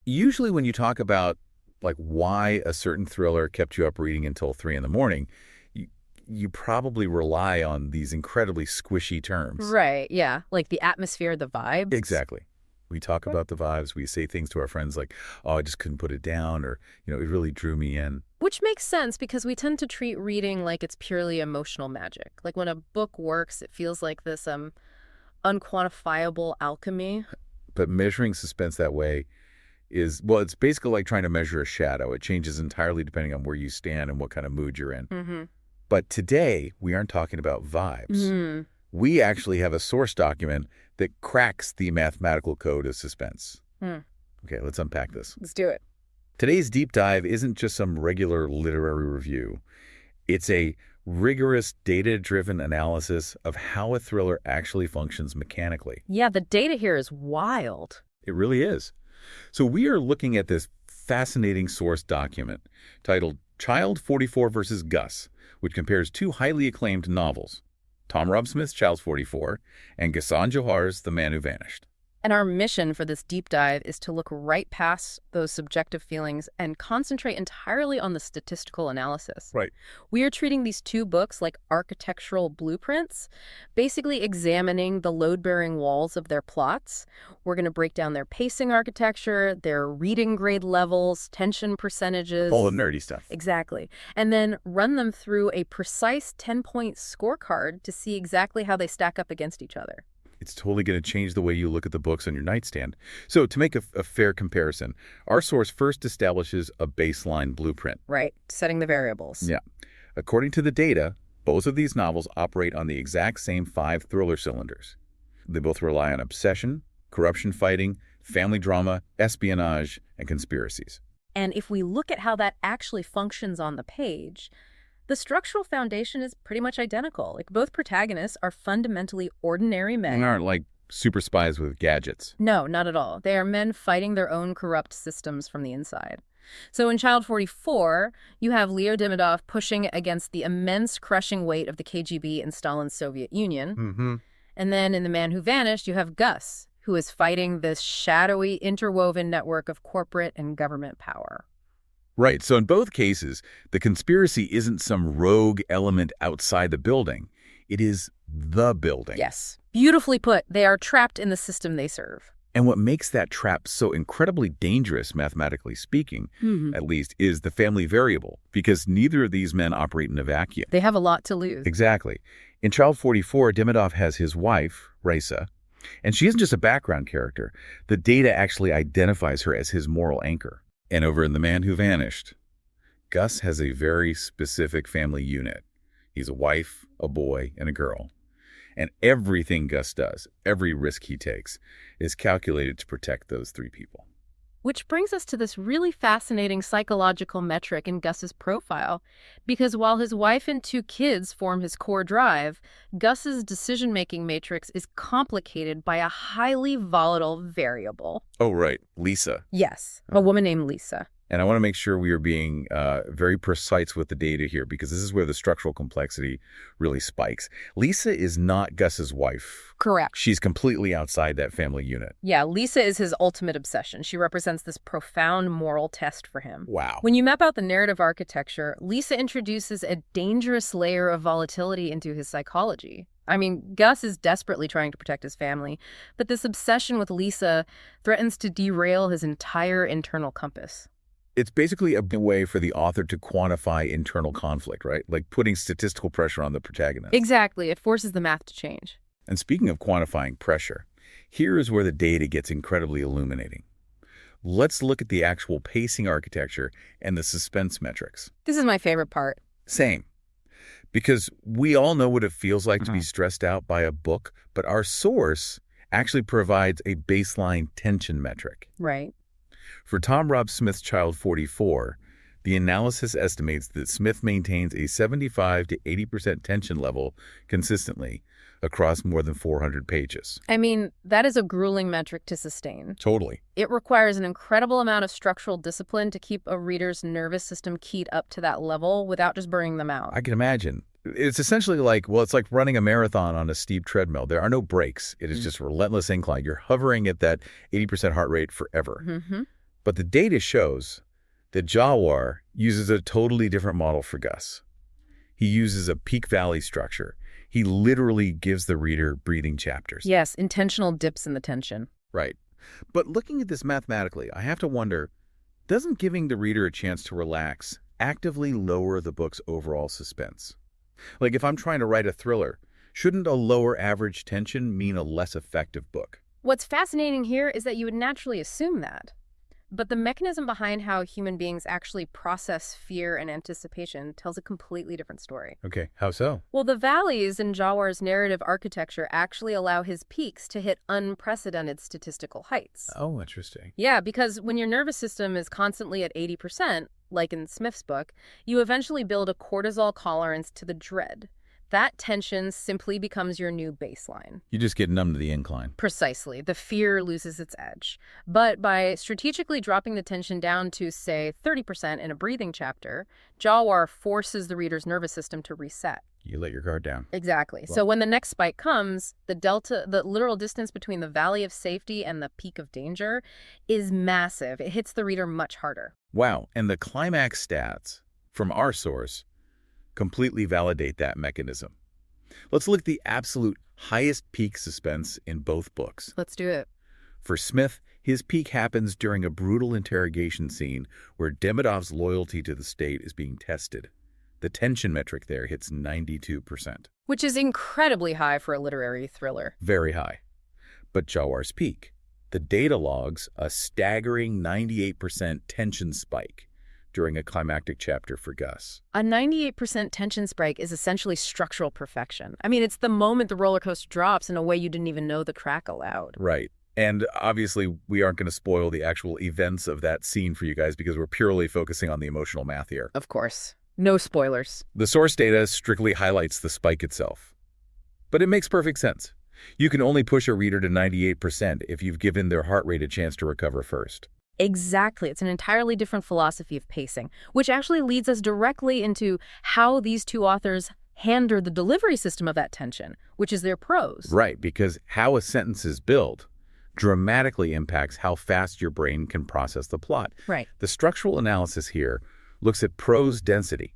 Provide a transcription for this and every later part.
Usually when you talk about like why a certain thriller kept you up reading until 3 in the morning, you, you probably rely on these incredibly squishy terms. Right, yeah. Like the atmosphere, the vibes. Exactly. We talk about the vibes. We say things to our friends like, oh, I just couldn't put it down, or, it really drew me in. Which makes sense because we tend to treat reading like it's purely emotional magic. Like when a book works, it feels like this unquantifiable alchemy. But measuring suspense that way is, well, it's basically like trying to measure a shadow. It changes entirely depending on where you stand and what kind of mood you're in. Mm-hmm. But today, we aren't talking about vibes. Mm-hmm. We actually have a source document that cracks the mathematical code of suspense. Okay, let's unpack this. Let's do it. Today's deep dive isn't just some regular literary review. It's a rigorous, data-driven analysis of how a thriller actually functions mechanically. Yeah, the data here is wild. It really is. So we are looking at this fascinating source document titled Child 44 versus Gus, which compares two highly acclaimed novels, Tom Rob Smith's Child 44 and Ghassan Jawhar's The Man Who Vanished. And our mission for this deep dive is to look right past those subjective feelings and concentrate entirely on the statistical analysis. Right. We are treating these two books like architectural blueprints, basically examining the load-bearing walls of their plots. We're going to break down their pacing architecture, their reading grade levels, tension percentages. All the nerdy stuff. Exactly. And then run them through a precise 10-point scorecard to see exactly how they stack up against each other. It's totally going to change the way you look at the books on your nightstand. So to make a fair comparison, our source first establishes a baseline blueprint. Right, setting the variables. Yeah. According to the data, both of these novels operate on the exact same 5 thriller cylinders. They both rely on obsession, corruption fighting, family drama, espionage, and conspiracies. And if we look at how that actually functions on the page, the structural foundation is pretty much identical. Like both protagonists are fundamentally ordinary men. They aren't like super spies with gadgets. No, not at all. They are men fighting their own corrupt systems from the inside. So in Child 44, you have Leo Demidov pushing against the immense crushing weight of the KGB in Stalin's Soviet Union. Mm-hmm. And then in The Man Who Vanished, you have Gus, who is fighting this shadowy, interwoven network of corporate and government power. Right. So in both cases, the conspiracy isn't some rogue element outside the building. It is the building. Yes. Beautifully put. They are trapped in the system they serve. And what makes that trap so incredibly dangerous, mathematically speaking, at least, is the family variable, because neither of these men operate in a vacuum. They have a lot to lose. Exactly. In Child 44, Demidov has his wife, Raisa, and she isn't just a background character. The data actually identifies her as his moral anchor. And over in The Man Who Vanished, Gus has a very specific family unit. He's a wife, a boy, and a girl. And everything Gus does, every risk he takes, is calculated to protect those 3 people. Which brings us to this really fascinating psychological metric in Gus's profile. Because while his wife and 2 kids form his core drive, Gus's decision-making matrix is complicated by a highly volatile variable. Oh, right. Lisa. Yes, a woman named Lisa. And I want to make sure we are being very precise with the data here, because this is where the structural complexity really spikes. Lisa is not Gus's wife. Correct. She's completely outside that family unit. Yeah, Lisa is his ultimate obsession. She represents this profound moral test for him. Wow. When you map out the narrative architecture, Lisa introduces a dangerous layer of volatility into his psychology. I mean, Gus is desperately trying to protect his family, but this obsession with Lisa threatens to derail his entire internal compass. It's basically a way for the author to quantify internal conflict, right? Like putting statistical pressure on the protagonist. Exactly. It forces the math to change. And speaking of quantifying pressure, here is where the data gets incredibly illuminating. Let's look at the actual pacing architecture and the suspense metrics. This is my favorite part. Same. Because we all know what it feels like to be stressed out by a book, but our source actually provides a baseline tension metric. Right. For Tom Rob Smith's Child 44, the analysis estimates that Smith maintains a 75 to 80% tension level consistently across more than 400 pages. I mean, that is a grueling metric to sustain. Totally. It requires an incredible amount of structural discipline to keep a reader's nervous system keyed up to that level without just burning them out. I can imagine. It's essentially like, well, it's like running a marathon on a steep treadmill. There are no breaks. It is just relentless incline. You're hovering at that 80% heart rate forever. But the data shows that Jawhar uses a totally different model for Gus. He uses a peak-valley structure. He literally gives the reader breathing chapters. Yes, intentional dips in the tension. Right. But looking at this mathematically, I have to wonder, doesn't giving the reader a chance to relax actively lower the book's overall suspense? Like if I'm trying to write a thriller, shouldn't a lower average tension mean a less effective book? What's fascinating here is that you would naturally assume that. But the mechanism behind how human beings actually process fear and anticipation tells a completely different story. Okay, how so? Well, the valleys in Jawhar's narrative architecture actually allow his peaks to hit unprecedented statistical heights. Oh, interesting. Yeah, because when your nervous system is constantly at 80%, like in Smith's book, you eventually build a cortisol tolerance to the dread. That tension simply becomes your new baseline. You just get numb to the incline. Precisely. The fear loses its edge. But by strategically dropping the tension down to, say, 30% in a breathing chapter, Jawhar forces the reader's nervous system to reset. You let your guard down. Exactly. Well, so when the next spike comes, the literal distance between the valley of safety and the peak of danger is massive. It hits the reader much harder. wow, and the climax stats from our source completely validate that mechanism. Let's look at the absolute highest peak suspense in both books. Let's do it. For Smith, his peak happens during a brutal interrogation scene where Demidov's loyalty to the state is being tested. The tension metric there hits 92%. Which is incredibly high for a literary thriller. Very high. But Jawhar's peak, the data logs a staggering 98% tension spike during a climactic chapter for Gus. A 98% tension spike is essentially structural perfection. I mean, it's the moment the roller coaster drops in a way you didn't even know the track allowed. Right. And obviously, we aren't going to spoil the actual events of that scene for you guys because we're purely focusing on the emotional math here. Of course. No spoilers. The source data strictly highlights the spike itself. But it makes perfect sense. You can only push a reader to 98% if you've given their heart rate a chance to recover first. Exactly. It's an entirely different philosophy of pacing, which actually leads us directly into how these two authors handle the delivery system of that tension, which is their prose. Right, because how a sentence is built dramatically impacts how fast your brain can process the plot. Right. The structural analysis here looks at prose density,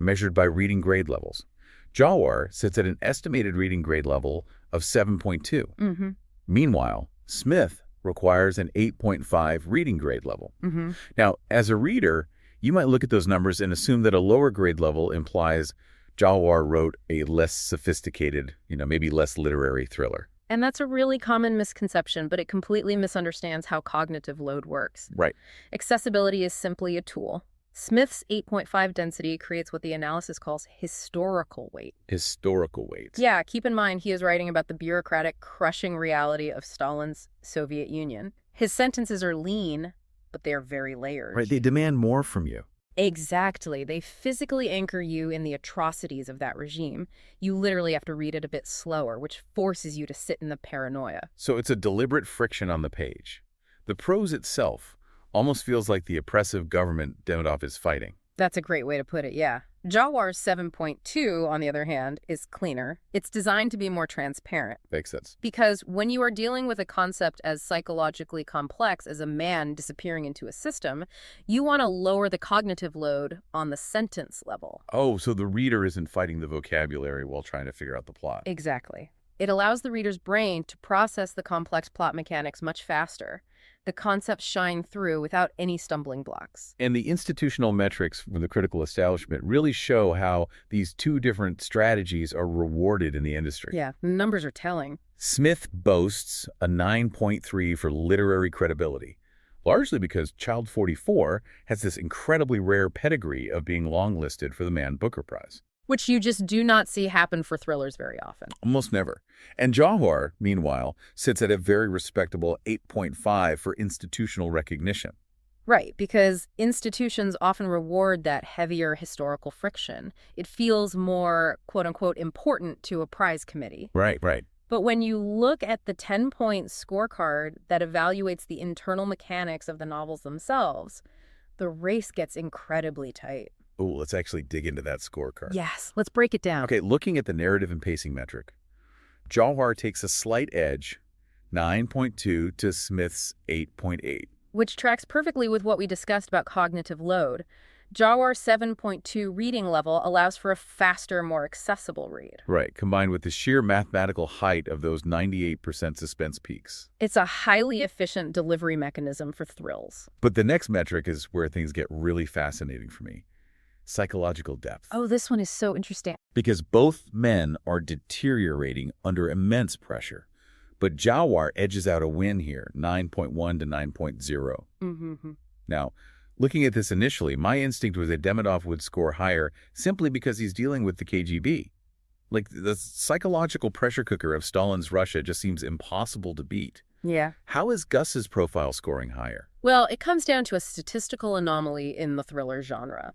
measured by reading grade levels. Jawhar sits at an estimated reading grade level of 7.2. Mm-hmm. Meanwhile, Smith requires an 8.5 reading grade level. Mm-hmm. Now, as a reader, you might look at those numbers and assume that a lower grade level implies Jawhar wrote a less sophisticated, maybe less literary thriller. And that's a really common misconception, but it completely misunderstands how cognitive load works. Right. Accessibility is simply a tool. Smith's 8.5 density creates what the analysis calls historical weight. Historical weight. Yeah, keep in mind he is writing about the bureaucratic, crushing reality of Stalin's Soviet Union. His sentences are lean, but they are very layered. Right, they demand more from you. Exactly. They physically anchor you in the atrocities of that regime. You literally have to read it a bit slower, which forces you to sit in the paranoia. So it's a deliberate friction on the page. The prose itself almost feels like the oppressive government Demidov is fighting. That's a great way to put it, yeah. Jawhar's 7.2, on the other hand, is cleaner. It's designed to be more transparent. Makes sense. Because when you are dealing with a concept as psychologically complex as a man disappearing into a system, you want to lower the cognitive load on the sentence level. Oh, so the reader isn't fighting the vocabulary while trying to figure out the plot. Exactly. It allows the reader's brain to process the complex plot mechanics much faster. The concepts shine through without any stumbling blocks. And the institutional metrics from the critical establishment really show how these two different strategies are rewarded in the industry. Yeah, numbers are telling. Smith boasts a 9.3 for literary credibility, largely because Child 44 has this incredibly rare pedigree of being longlisted for the Man Booker Prize. Which you just do not see happen for thrillers very often. Almost never. And Jawhar, meanwhile, sits at a very respectable 8.5 for institutional recognition. Right, because institutions often reward that heavier historical friction. It feels more, quote-unquote, important to a prize committee. Right, right. But when you look at the 10-point scorecard that evaluates the internal mechanics of the novels themselves, the race gets incredibly tight. Oh, let's actually dig into that scorecard. Yes, let's break it down. Okay, looking at the narrative and pacing metric, Jawhar takes a slight edge, 9.2 to Smith's 8.8. which tracks perfectly with what we discussed about cognitive load. Jawhar's 7.2 reading level allows for a faster, more accessible read. Right, combined with the sheer mathematical height of those 98% suspense peaks. It's a highly efficient delivery mechanism for thrills. But the next metric is where things get really fascinating for me. Psychological depth. Oh, this one is so interesting. Because both men are deteriorating under immense pressure. But Jawhar edges out a win here, 9.1 to 9.0. Mm-hmm. Now, looking at this initially, my instinct was that Demidov would score higher simply because he's dealing with the KGB. Like, the psychological pressure cooker of Stalin's Russia just seems impossible to beat. Yeah. How is Gus's profile scoring higher? Well, it comes down to a statistical anomaly in the thriller genre.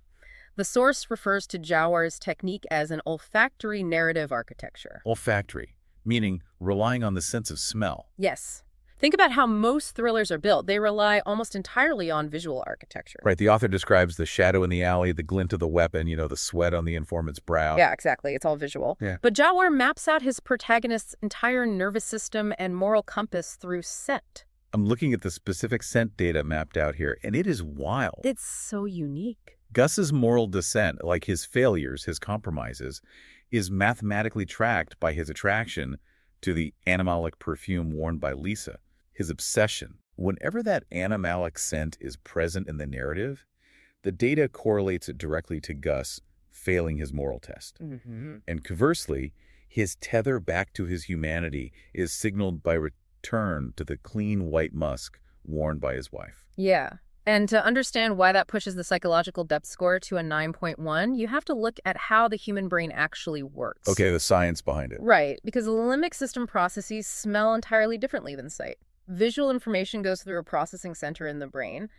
The source refers to Jawhar's technique as an olfactory narrative architecture. Olfactory, meaning relying on the sense of smell. Yes. Think about how most thrillers are built. They rely almost entirely on visual architecture. Right, the author describes the shadow in the alley, the glint of the weapon, the sweat on the informant's brow. Yeah, exactly. It's all visual. Yeah. But Jawhar maps out his protagonist's entire nervous system and moral compass through scent. I'm looking at the specific scent data mapped out here, and it is wild. It's so unique. Gus's moral descent, like his failures, his compromises, is mathematically tracked by his attraction to the animalic perfume worn by Lisa, his obsession. Whenever that animalic scent is present in the narrative, the data correlates it directly to Gus failing his moral test. Mm-hmm. And conversely, his tether back to his humanity is signaled by return to the clean white musk worn by his wife. Yeah. And to understand why that pushes the psychological depth score to a 9.1, you have to look at how the human brain actually works. Okay, the science behind it. Right, because the limbic system processes smell entirely differently than sight. Visual information goes through a processing center in the brain,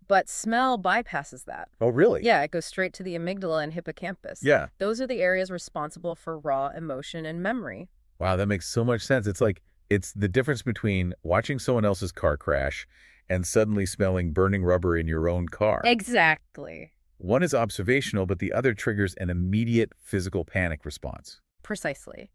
but smell bypasses that. Oh, really? Yeah, it goes straight to the amygdala and hippocampus. Yeah. Those are the areas responsible for raw emotion and memory. Wow, that makes so much sense. It's the difference between watching someone else's car crash and suddenly smelling burning rubber in your own car. Exactly. One is observational, but the other triggers an immediate physical panic response. Precisely.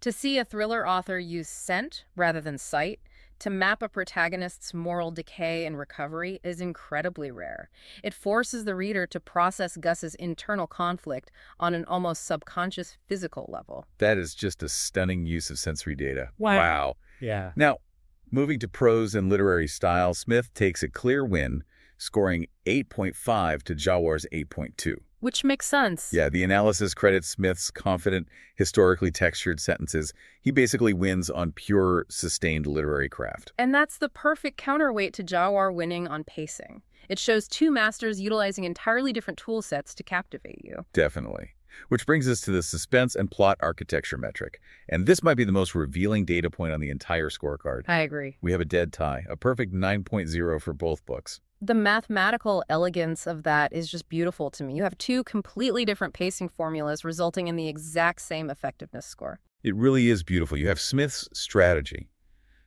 To see a thriller author use scent rather than sight to map a protagonist's moral decay and recovery is incredibly rare. It forces the reader to process Gus's internal conflict on an almost subconscious physical level. That is just a stunning use of sensory data. Wow. Yeah. Now, moving to prose and literary style, Smith takes a clear win, scoring 8.5 to Jawhar's 8.2. Which makes sense. Yeah, the analysis credits Smith's confident, historically textured sentences. He basically wins on pure, sustained literary craft. And that's the perfect counterweight to Jawhar winning on pacing. It shows two masters utilizing entirely different tool sets to captivate you. Definitely. Which brings us to the suspense and plot architecture metric. And this might be the most revealing data point on the entire scorecard. I agree. We have a dead tie, a perfect 9.0 for both books. The mathematical elegance of that is just beautiful to me. You have two completely different pacing formulas resulting in the exact same effectiveness score. It really is beautiful. You have Smith's strategy,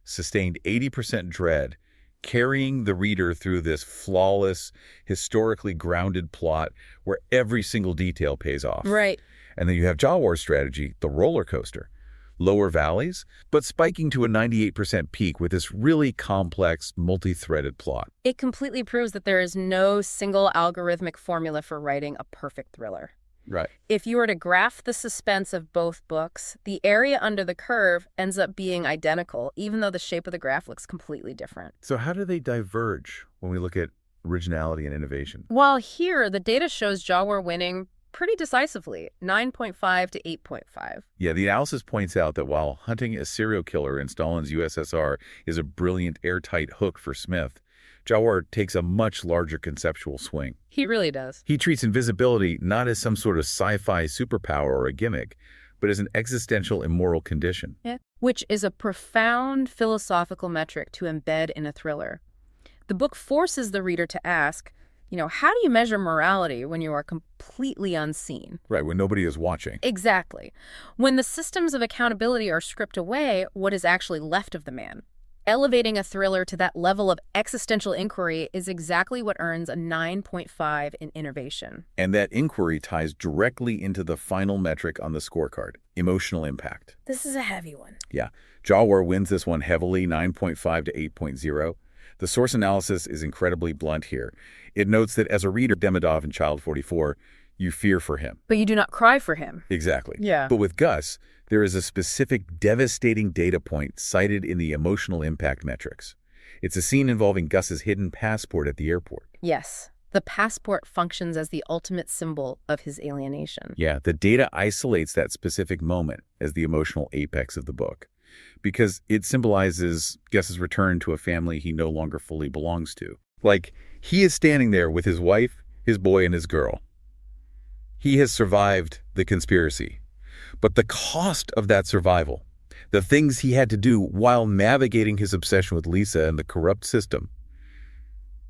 sustained 80% dread, carrying the reader through this flawless, historically grounded plot where every single detail pays off. Right. And then you have Jawhar's strategy, the roller coaster. Lower valleys, but spiking to a 98% peak with this really complex, multi-threaded plot. It completely proves that there is no single algorithmic formula for writing a perfect thriller. Right. If you were to graph the suspense of both books, the area under the curve ends up being identical, even though the shape of the graph looks completely different. So how do they diverge when we look at originality and innovation? While here, the data shows Jawhar winning pretty decisively, 9.5 to 8.5. Yeah, the analysis points out that while hunting a serial killer in Stalin's USSR is a brilliant airtight hook for Smith, Jawhar takes a much larger conceptual swing. He really does. He treats invisibility not as some sort of sci-fi superpower or a gimmick, but as an existential immoral condition. Yeah. Which is a profound philosophical metric to embed in a thriller. The book forces the reader to ask, how do you measure morality when you are completely unseen? Right, when nobody is watching. Exactly. When the systems of accountability are stripped away, what is actually left of the man? Elevating a thriller to that level of existential inquiry is exactly what earns a 9.5 in innovation. And that inquiry ties directly into the final metric on the scorecard, emotional impact. This is a heavy one. Yeah, Jawhar wins this one heavily, 9.5 to 8.0. The source analysis is incredibly blunt here. It notes that as a reader, Demidov in Child 44, you fear for him. But you do not cry for him. Exactly. Yeah. But with Gus, there is a specific devastating data point cited in the emotional impact metrics. It's a scene involving Gus's hidden passport at the airport. Yes. The passport functions as the ultimate symbol of his alienation. Yeah, the data isolates that specific moment as the emotional apex of the book, because it symbolizes Gus's return to a family he no longer fully belongs to. Like, he is standing there with his wife, his boy, and his girl. He has survived the conspiracy. But the cost of that survival, the things he had to do while navigating his obsession with Lisa and the corrupt system,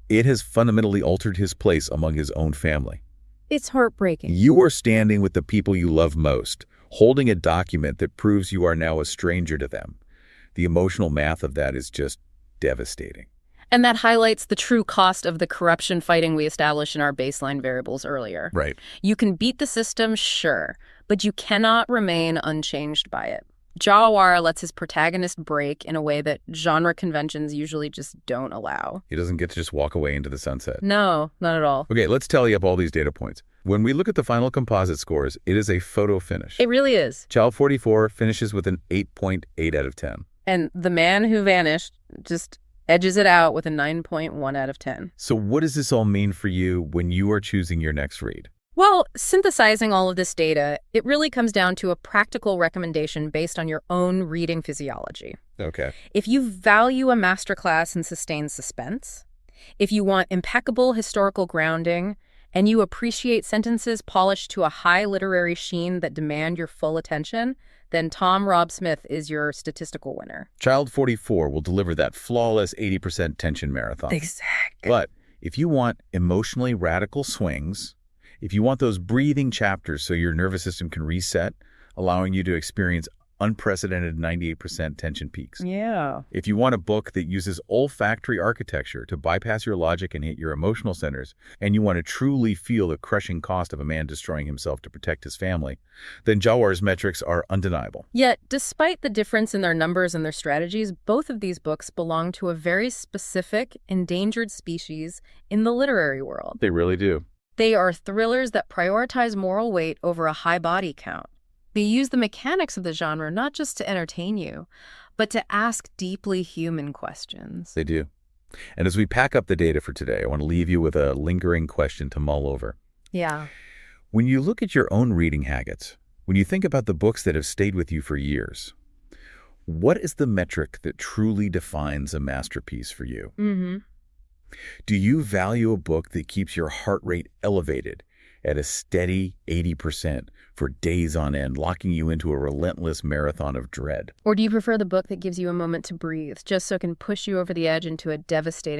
it has fundamentally altered his place among his own family. It's heartbreaking. You are standing with the people you love most, holding a document that proves you are now a stranger to them. The emotional math of that is just devastating. And that highlights the true cost of the corruption fighting we established in our baseline variables earlier. Right. You can beat the system, sure, but you cannot remain unchanged by it. Jawhar lets his protagonist break in a way that genre conventions usually just don't allow. He doesn't get to just walk away into the sunset. No, not at all. Okay, let's tally up all these data points. When we look at the final composite scores, it is a photo finish. It really is. Child 44 finishes with an 8.8 out of 10. And The Man Who Vanished just edges it out with a 9.1 out of 10. So what does this all mean for you when you are choosing your next read? Well, synthesizing all of this data, it really comes down to a practical recommendation based on your own reading physiology. Okay. If you value a masterclass in sustained suspense, if you want impeccable historical grounding, and you appreciate sentences polished to a high literary sheen that demand your full attention, then Tom Rob Smith is your statistical winner. Child 44 will deliver that flawless 80% tension marathon. Exactly. But if you want emotionally radical swings, if you want those breathing chapters so your nervous system can reset, allowing you to experience unprecedented 98% tension peaks. Yeah. If you want a book that uses olfactory architecture to bypass your logic and hit your emotional centers, and you want to truly feel the crushing cost of a man destroying himself to protect his family, then Jawhar's metrics are undeniable. Yet, despite the difference in their numbers and their strategies, both of these books belong to a very specific, endangered species in the literary world. They really do. They are thrillers that prioritize moral weight over a high body count. They use the mechanics of the genre not just to entertain you, but to ask deeply human questions. They do. And as we pack up the data for today, I want to leave you with a lingering question to mull over. Yeah. When you look at your own reading habits, when you think about the books that have stayed with you for years, what is the metric that truly defines a masterpiece for you? Mm-hmm. Do you value a book that keeps your heart rate elevated at a steady 80% for days on end, locking you into a relentless marathon of dread? Or do you prefer the book that gives you a moment to breathe, just so it can push you over the edge into a devastating